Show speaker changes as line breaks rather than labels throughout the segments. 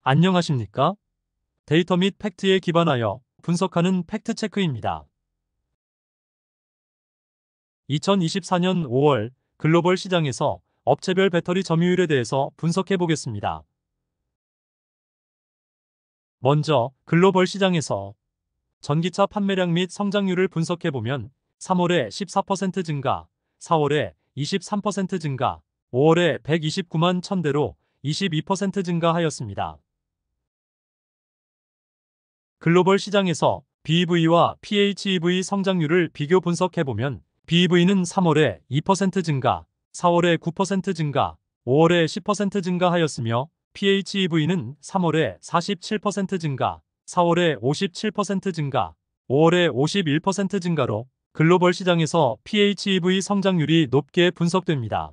안녕하십니까? 데이터 및 팩트에 기반하여 분석하는 팩트체크입니다. 2024년 5월 글로벌 시장에서 업체별 배터리 점유율에 대해서 분석해 보겠습니다. 먼저 글로벌 시장에서 전기차 판매량 및 성장률을 분석해 보면 3월에 14% 증가, 4월에 23% 증가, 5월에 129만 1000대로 22% 증가하였습니다. 글로벌 시장에서 BEV와 PHEV 성장률을 비교 분석해보면 BEV는 3월에 2% 증가, 4월에 9% 증가, 5월에 10% 증가하였으며 PHEV는 3월에 47% 증가, 4월에 57% 증가, 5월에 51% 증가로 글로벌 시장에서 PHEV 성장률이 높게 분석됩니다.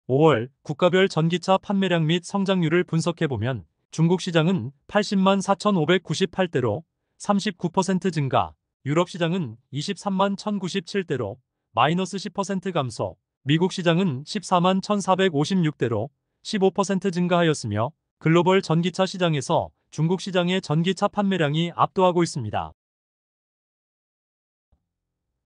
5월 국가별 전기차 판매량 및 성장률을 분석해보면 중국 시장은 80만 4,598대로 39% 증가, 유럽 시장은 23만 1,097대로 마이너스 10% 감소, 미국 시장은 14만 1,456대로 15% 증가하였으며 글로벌 전기차 시장에서 중국 시장의 전기차 판매량이 압도하고 있습니다.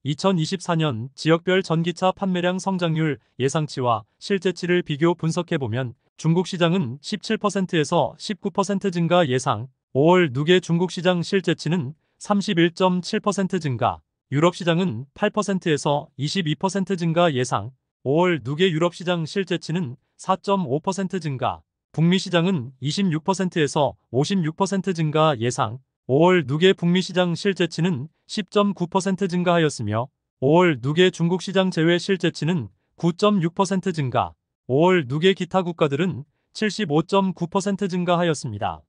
2024년 지역별 전기차 판매량 성장률 예상치와 실제치를 비교 분석해보면 중국 시장은 17%에서 19% 증가 예상, 5월 누계 중국 시장 실제치는 31.7% 증가, 유럽 시장은 8%에서 22% 증가 예상, 5월 누계 유럽 시장 실제치는 4.5% 증가, 북미 시장은 26%에서 56% 증가 예상, 5월 누계 북미 시장 실제치는 10.9% 증가하였으며 5월 누계 중국 시장 제외 실제치는 9.6% 증가, 5월 누계 기타 국가들은 75.9% 증가하였습니다.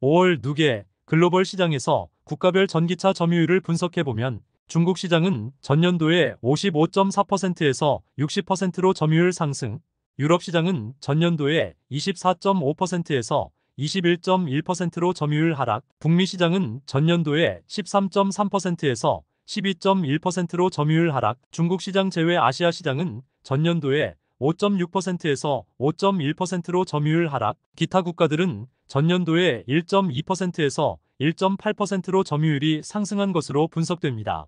5월 누계 글로벌 시장에서 국가별 전기차 점유율을 분석해보면 중국 시장은 전년도에 55.4%에서 60%로 점유율 상승, 유럽 시장은 전년도에 24.5%에서 21.1%로 점유율 하락, 북미 시장은 전년도에 13.3%에서 12.1%로 점유율 하락, 중국 시장 제외 아시아 시장은 전년도에 5.6%에서 5.1%로 점유율 하락, 기타 국가들은 전년도에 1.2%에서 1.8%로 점유율이 상승한 것으로 분석됩니다.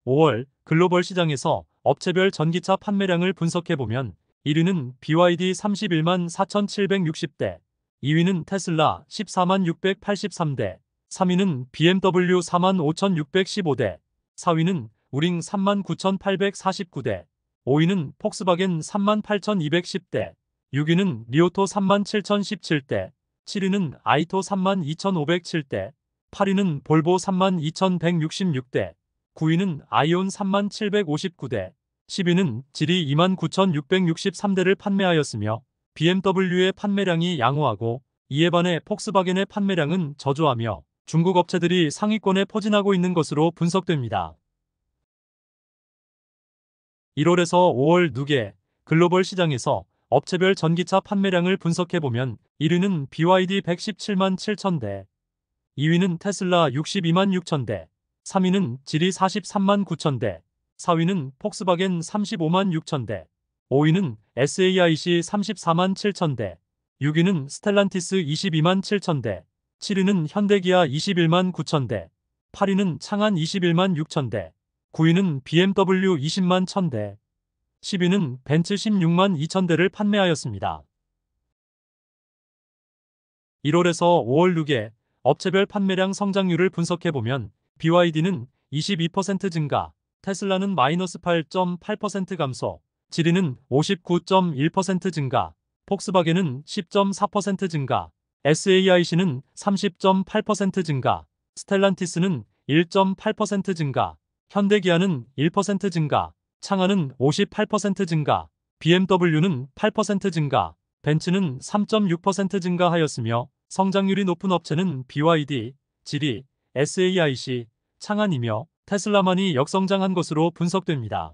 5월 글로벌 시장에서 업체별 전기차 판매량을 분석해보면 1위는 BYD 31만 4,760대, 2위는 테슬라 14만 683대, 3위는 BMW 4만 5,615대, 4위는 우링 3만 9,849대, 5위는 폭스바겐 3만 8,210대, 6위는 리오토 3만 7,017대, 7위는 아이토 3만 2,507대, 8위는 볼보 3만 2,166대, 9위는 아이온 3만 759대, 10위는 지리 2만 9,663대를 판매하였으며 BMW의 판매량이 양호하고 이에 반해 폭스바겐의 판매량은 저조하며 중국 업체들이 상위권에 포진하고 있는 것으로 분석됩니다. 1월에서 5월 누계 글로벌 시장에서 업체별 전기차 판매량을 분석해보면 1위는 BYD 117만 7천대, 2위는 테슬라 62만 6천대, 3위는 지리 43만 9천대, 4위는 폭스바겐 35만 6천대, 5위는 SAIC 34만 7천대, 6위는 스텔란티스 22만 7천대, 7위는 현대기아 21만 9천대, 8위는 창안 21만 6천대, 9위는 BMW 20만 1000대, 10위는 벤츠 16만 2천대를 판매하였습니다. 1월에서 5월 누계 업체별 판매량 성장률을 분석해보면 BYD는 22% 증가, 테슬라는 마이너스 8.8% 감소, 지리는 59.1% 증가, 폭스바겐은 10.4% 증가, SAIC는 30.8% 증가, 스텔란티스는 1.8% 증가, 현대기아는 1% 증가, 창안은 58% 증가, BMW는 8% 증가, 벤츠는 3.6% 증가하였으며 성장률이 높은 업체는 BYD, 지리, SAIC, 창안이며 테슬라만이 역성장한 것으로 분석됩니다.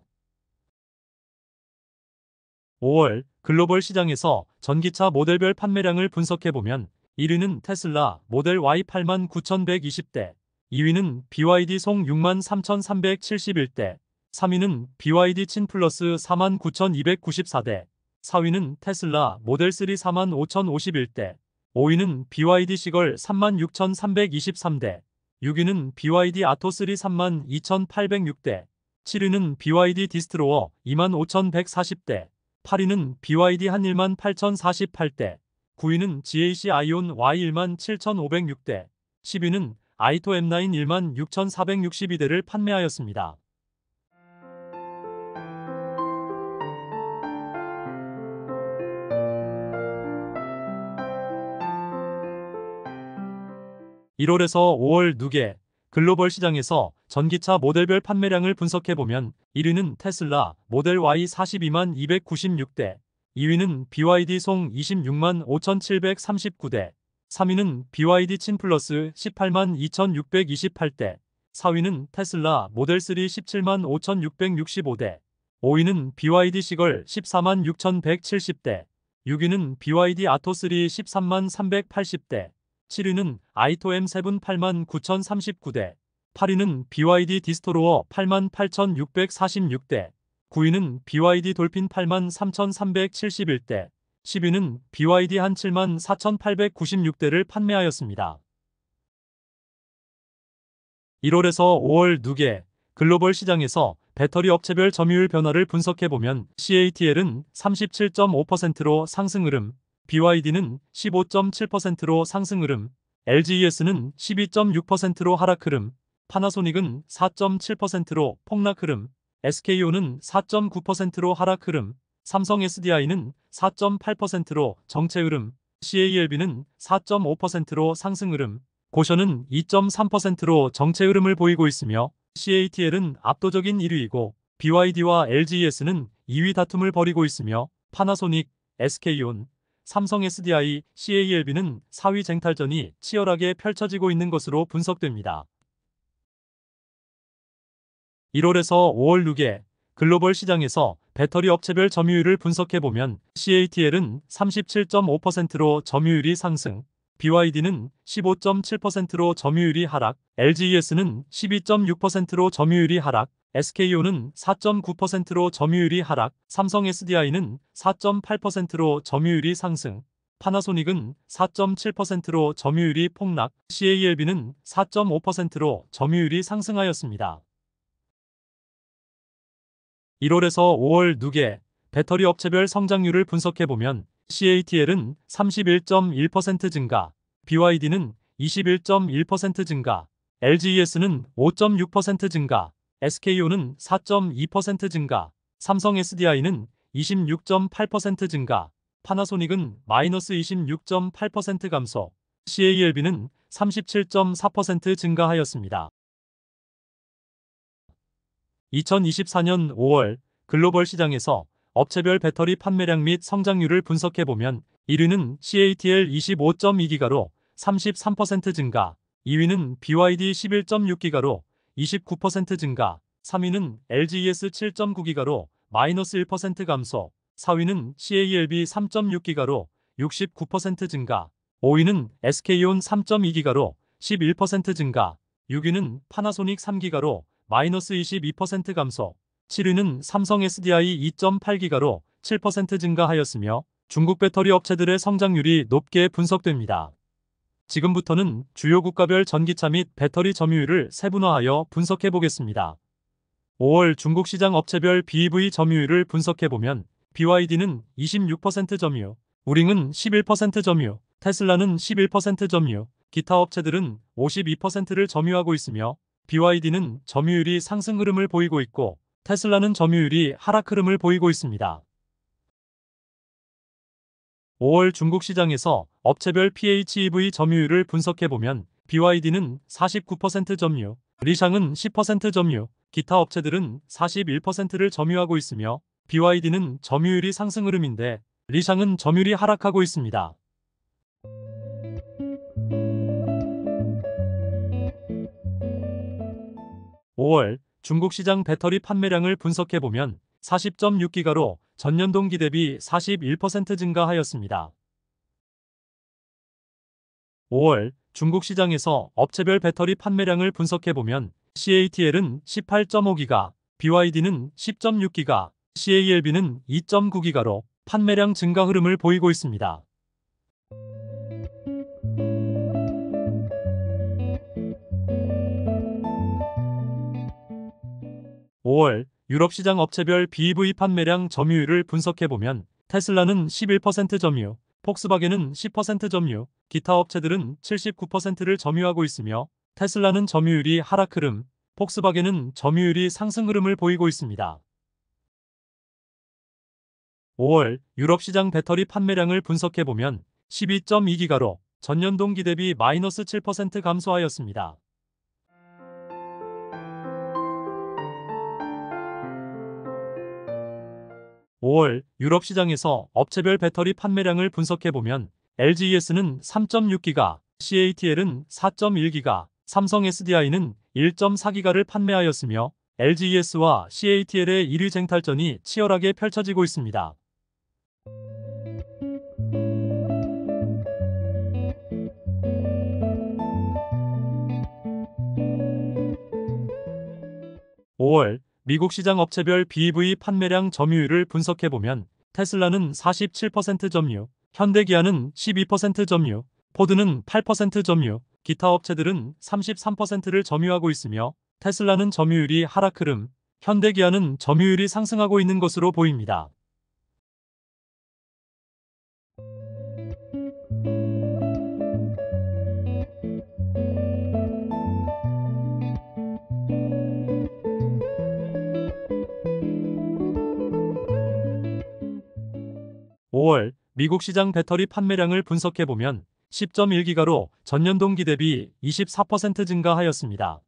5월 글로벌 시장에서 전기차 모델별 판매량을 분석해보면 1위는 테슬라 모델 Y 89,120대, 2위는 BYD 송 63,371대, 3위는 BYD 친 플러스 49,294대, 4위는 테슬라 모델 3 45,051대, 5위는 BYD 시걸 36,323대, 6위는 BYD 아토 3 32,806대, 7위는 BYD 디스트로어 25,140대, 8위는 BYD 한 18,048대, 9위는 GAC 아이온 Y 17,506대, 10위는 아이토 M9 16,462대를 판매하였습니다. (1월에서 5월) 누계 글로벌 시장에서 전기차 모델별 판매량을 분석해보면 1위는 테슬라 모델 Y 42만 296대, 2위는 BYD 송 26만 5,739대, 3위는 BYD 친 플러스 18만 2,628대, 4위는 테슬라 모델 3 17만 5,665대, 5위는 BYD 시걸 14만 6,170대, 6위는 BYD 아토 3 13만 380대, 7위는 아이토 M7 8만 9,039대, 8위는 BYD 디스토로어 8만 8,646대, 9위는 BYD 돌핀 8만 3,371대, 10위는 BYD 한 7만 4,896대를 판매하였습니다. 1월에서 5월 누계 글로벌 시장에서 배터리 업체별 점유율 변화를 분석해보면 CATL은 37.5%로 상승 흐름, BYD는 15.7%로 상승 흐름, LGES는 12.6%로 하락 흐름, 파나소닉은 4.7%로 폭락 흐름, SK온은 4.9%로 하락 흐름, 삼성 SDI는 4.8%로 정체 흐름, CALB는 4.5%로 상승 흐름, 고션은 2.3%로 정체 흐름을 보이고 있으며 CATL은 압도적인 1위이고 BYD와 LGES는 2위 다툼을 벌이고 있으며 파나소닉, SK온, 삼성 SDI, CALB는 4위 쟁탈전이 치열하게 펼쳐지고 있는 것으로 분석됩니다. 1월에서 5월 누계 글로벌 시장에서 배터리 업체별 점유율을 분석해보면 CATL은 37.5%로 점유율이 상승, BYD는 15.7%로 점유율이 하락, LGES는 12.6%로 점유율이 하락, SK온은 4.9%로 점유율이 하락, 삼성 SDI는 4.8%로 점유율이 상승, 파나소닉은 4.7%로 점유율이 폭락, CALB는 4.5%로 점유율이 상승하였습니다. 1월에서 5월 누계 배터리 업체별 성장률을 분석해보면 CATL은 31.1% 증가, BYD는 21.1% 증가, LGES는 5.6% 증가, SK온은 4.2% 증가, 삼성 SDI는 26.8% 증가, 파나소닉은 마이너스 26.8% 감소, CALB는 37.4% 증가하였습니다. 2024년 5월 글로벌 시장에서 업체별 배터리 판매량 및 성장률을 분석해보면 1위는 CATL 25.2기가로 33% 증가, 2위는 BYD 11.6기가로 29% 증가, 3위는 LGES 7.9기가로 마이너스 1% 감소, 4위는 CALB 3.6기가로 69% 증가, 5위는 SK온 3.2기가로 11% 증가, 6위는 파나소닉 3기가로 마이너스 22% 감소, 7위는 삼성 SDI 2.8기가로 7% 증가하였으며 중국 배터리 업체들의 성장률이 높게 분석됩니다. 지금부터는 주요 국가별 전기차 및 배터리 점유율을 세분화하여 분석해 보겠습니다. 5월 중국 시장 업체별 BEV 점유율을 분석해보면 BYD는 26% 점유, 우링은 11% 점유, 테슬라는 11% 점유, 기타 업체들은 52%를 점유하고 있으며 BYD는 점유율이 상승 흐름을 보이고 있고 테슬라는 점유율이 하락 흐름을 보이고 있습니다. 5월 중국 시장에서 업체별 PHEV 점유율을 분석해보면 BYD는 49% 점유, 리샹은 10% 점유, 기타 업체들은 41%를 점유하고 있으며 BYD는 점유율이 상승 흐름인데 리샹은 점유율이 하락하고 있습니다. 5월 중국 시장 배터리 판매량을 분석해보면 40.6기가로 전년 동기 대비 41% 증가하였습니다. 5월 중국 시장에서 업체별 배터리 판매량을 분석해보면 CATL은 18.5기가, BYD는 10.6기가, CALB는 2.9기가로 판매량 증가 흐름을 보이고 있습니다. 5월 유럽 시장 업체별 BEV 판매량 점유율을 분석해보면 테슬라는 11% 점유, 폭스바겐은 10% 점유, 기타 업체들은 79%를 점유하고 있으며 테슬라는 점유율이 하락 흐름, 폭스바겐은 점유율이 상승 흐름을 보이고 있습니다. 5월 유럽 시장 배터리 판매량을 분석해보면 12.2기가로 전년 동기 대비 마이너스 7% 감소하였습니다. 5월 유럽 시장에서 업체별 배터리 판매량을 분석해보면 LGES는 3.6기가, CATL은 4.1기가, 삼성 SDI는 1.4기가를 판매하였으며 LGES와 CATL의 1위 쟁탈전이 치열하게 펼쳐지고 있습니다. 5월 미국 시장 업체별 BEV 판매량 점유율을 분석해보면 테슬라는 47% 점유, 현대기아는 12% 점유, 포드는 8% 점유, 기타 업체들은 33%를 점유하고 있으며 테슬라는 점유율이 하락 흐름, 현대기아는 점유율이 상승하고 있는 것으로 보입니다. 5월 미국 시장 배터리 판매량을 분석해보면 10.1기가로 전년 동기 대비 24% 증가하였습니다.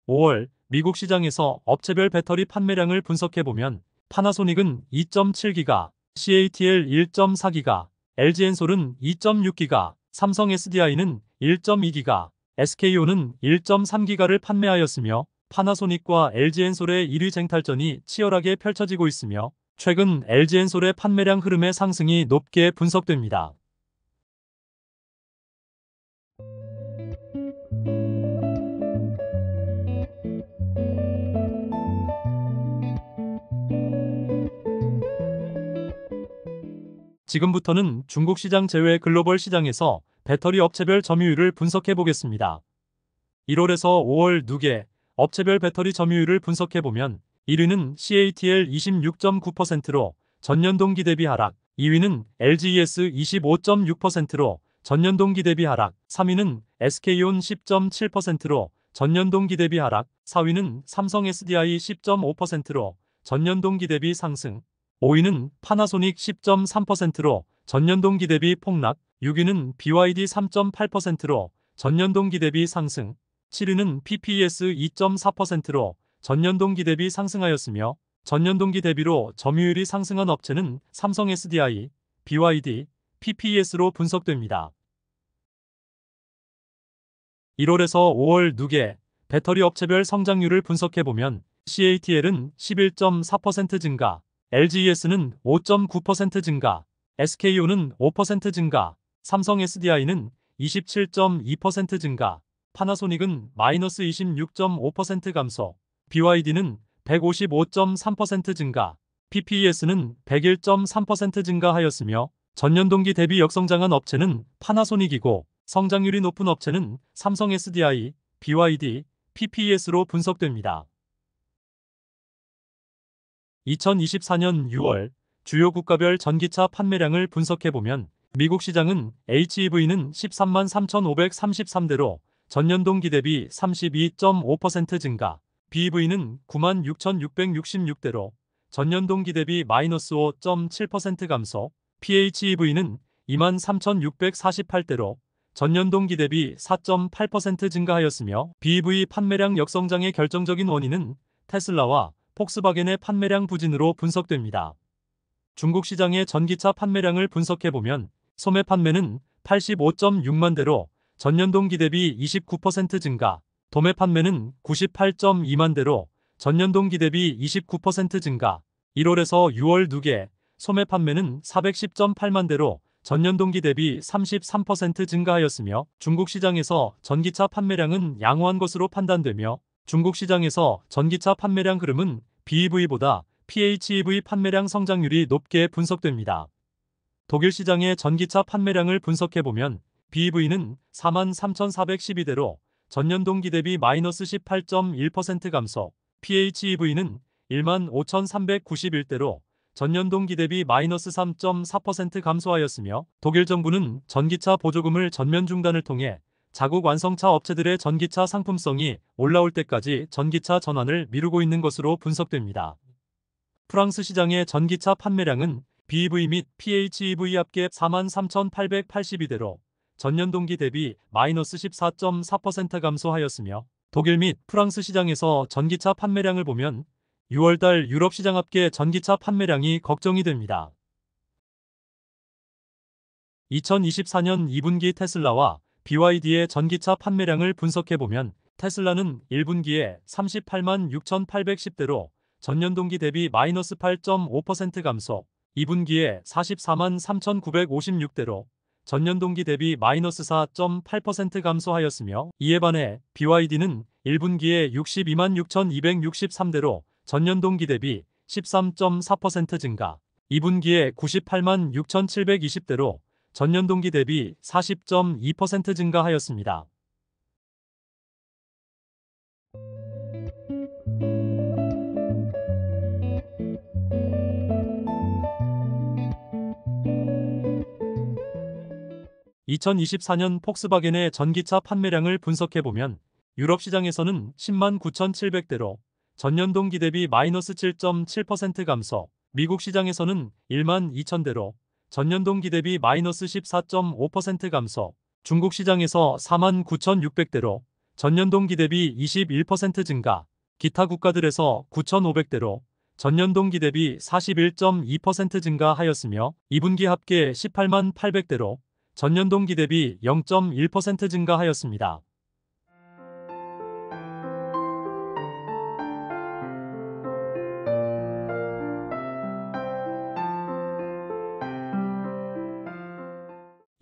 5월 미국 시장에서 업체별 배터리 판매량을 분석해보면 파나소닉은 2.7기가, CATL 1.4기가, LG엔솔은 2.6기가, 삼성 SDI는 1.2기가, SK온은 1.3기가를 판매하였으며 파나소닉과 LG엔솔의 1위 쟁탈전이 치열하게 펼쳐지고 있으며 최근 LG엔솔의 판매량 흐름의 상승이 높게 분석됩니다. 지금부터는 중국 시장 제외 글로벌 시장에서 배터리 업체별 점유율을 분석해 보겠습니다. 1월에서 5월 누계 업체별 배터리 점유율을 분석해 보면 1위는 CATL 26.9%로 전년 동기 대비 하락, 2위는 LGES 25.6%로 전년 동기 대비 하락, 3위는 SK온 10.7%로 전년 동기 대비 하락, 4위는 삼성 SDI 10.5%로 전년 동기 대비 상승, 5위는 파나소닉 10.3%로 전년 동기 대비 폭락, 6위는 BYD 3.8%로 전년 동기 대비 상승, 7위는 PPES 2.4%로 전년 동기 대비 상승하였으며 전년 동기 대비로 점유율이 상승한 업체는 삼성 SDI, BYD, PPES로 분석됩니다. 1월에서 5월 누계 배터리 업체별 성장률을 분석해보면 CATL은 11.4% 증가, LGES는 5.9% 증가, SK온은 5% 증가, 삼성 SDI는 27.2% 증가, 파나소닉은 마이너스 26.5% 감소, BYD는 155.3% 증가, PPES는 101.3% 증가하였으며 전년 동기 대비 역성장한 업체는 파나소닉이고 성장률이 높은 업체는 삼성 SDI, BYD, PPES로 분석됩니다. 2024년 6월 주요 국가별 전기차 판매량을 분석해보면 미국 시장은 HEV는 13만 3,533대로 전년 동기 대비 32.5% 증가, BEV는 9만 6,666대로 전년 동기 대비 마이너스 5.7% 감소, PHEV는 2만 3,648대로 전년 동기 대비 4.8% 증가하였으며 BEV 판매량 역성장의 결정적인 원인은 테슬라와 폭스바겐의 판매량 부진으로 분석됩니다. 중국 시장의 전기차 판매량을 분석해보면 소매 판매는 85.6만 대로 전년 동기 대비 29% 증가, 도매 판매는 98.2만 대로 전년 동기 대비 29% 증가, 1월에서 6월 누계 소매 판매는 410.8만 대로 전년 동기 대비 33% 증가하였으며 중국 시장에서 전기차 판매량은 양호한 것으로 판단되며 중국 시장에서 전기차 판매량 흐름은 BEV보다 PHEV 판매량 성장률이 높게 분석됩니다. 독일 시장의 전기차 판매량을 분석해보면 BEV는 43,412대로 전년 동기 대비 마이너스 18.1% 감소, PHEV는 15,391대로 전년 동기 대비 마이너스 3.4% 감소하였으며 독일 정부는 전기차 보조금을 전면 중단을 통해 자국 완성차 업체들의 전기차 상품성이 올라올 때까지 전기차 전환을 미루고 있는 것으로 분석됩니다. 프랑스 시장의 전기차 판매량은 BEV 및 PHEV 합계 43,882대로 전년 동기 대비 마이너스 14.4% 감소하였으며 독일 및 프랑스 시장에서 전기차 판매량을 보면 6월달 유럽 시장 합계 전기차 판매량이 걱정이 됩니다. 2024년 2분기 테슬라와 BYD의 전기차 판매량을 분석해보면 테슬라는 1분기에 38만 6,810대로 전년 동기 대비 마이너스 8.5% 감소, 2분기에 44만 3,956대로 전년 동기 대비 마이너스 4.8% 감소하였으며 이에 반해 BYD는 1분기에 62만 6,263대로 전년 동기 대비 13.4% 증가, 2분기에 98만 6,720대로 전년 동기 대비 40.2% 증가하였습니다. (2024년) 폭스바겐의 전기차 판매량을 분석해보면 유럽 시장에서는 10만 9,700대로 전년 동기 대비 마이너스 7.7% 감소, 미국 시장에서는 1만 2,000대로 전년 동기 대비 마이너스 14.5% 감소, 중국 시장에서 4만 9,600대로 전년 동기 대비 21% 증가, 기타 국가들에서 9,500대로 전년 동기 대비 41.2% 증가하였으며 2분기 합계 18만 800대로 전년 동기 대비 0.1% 증가하였습니다.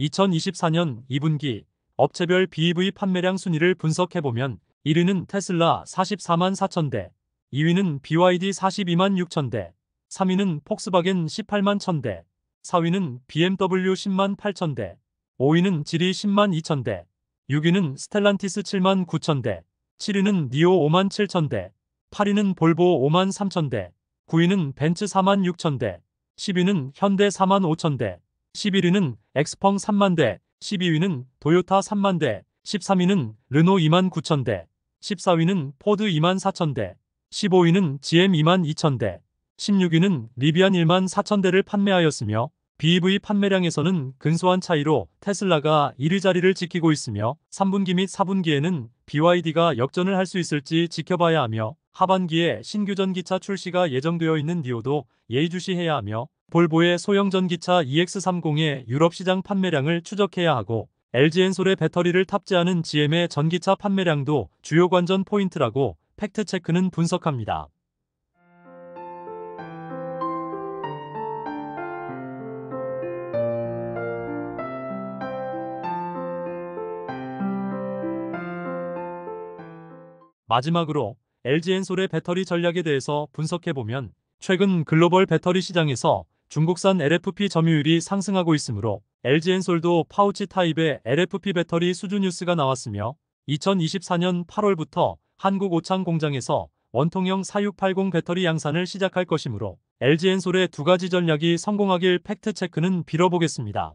(2024년) 2분기 업체별 BEV 판매량 순위를 분석해보면 1위는 테슬라 44만 4천대, 2위는 BYD 42만 6천대, 3위는 폭스바겐 18만 1,000대, 4위는 BMW 10만 8천대, 5위는 지리 10만 2천대, 6위는 스텔란티스 7만 9천대, 7위는 니오 5만 7천대, 8위는 볼보 5만 3천대, 9위는 벤츠 4만 6천대, 10위는 현대 4만 5천대, 11위는 엑스펑 3만 대, 12위는 도요타 3만 대, 13위는 르노 2만 9천대, 14위는 포드 2만 4천대, 15위는 GM 2만 2천대, 16위는 리비안 1만 4천대를 판매하였으며 BEV 판매량에서는 근소한 차이로 테슬라가 1위 자리를 지키고 있으며 3분기 및 4분기에는 BYD가 역전을 할 수 있을지 지켜봐야 하며 하반기에 신규 전기차 출시가 예정되어 있는 니오도 예의주시해야 하며 볼보의 소형 전기차 EX30의 유럽 시장 판매량을 추적해야 하고 LG엔솔의 배터리를 탑재하는 GM의 전기차 판매량도 주요 관전 포인트라고 팩트체크는 분석합니다. 마지막으로 LG엔솔의 배터리 전략에 대해서 분석해보면 최근 글로벌 배터리 시장에서 중국산 LFP 점유율이 상승하고 있으므로 LG엔솔도 파우치 타입의 LFP 배터리 수주 뉴스가 나왔으며 2024년 8월부터 한국 오창 공장에서 원통형 4680 배터리 양산을 시작할 것이므로 LG엔솔의 두 가지 전략이 성공하길 팩트체크는 빌어보겠습니다.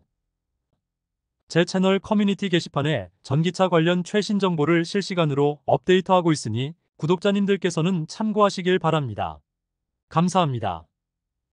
제 채널 커뮤니티 게시판에 전기차 관련 최신 정보를 실시간으로 업데이트하고 있으니 구독자님들께서는 참고하시길 바랍니다. 감사합니다.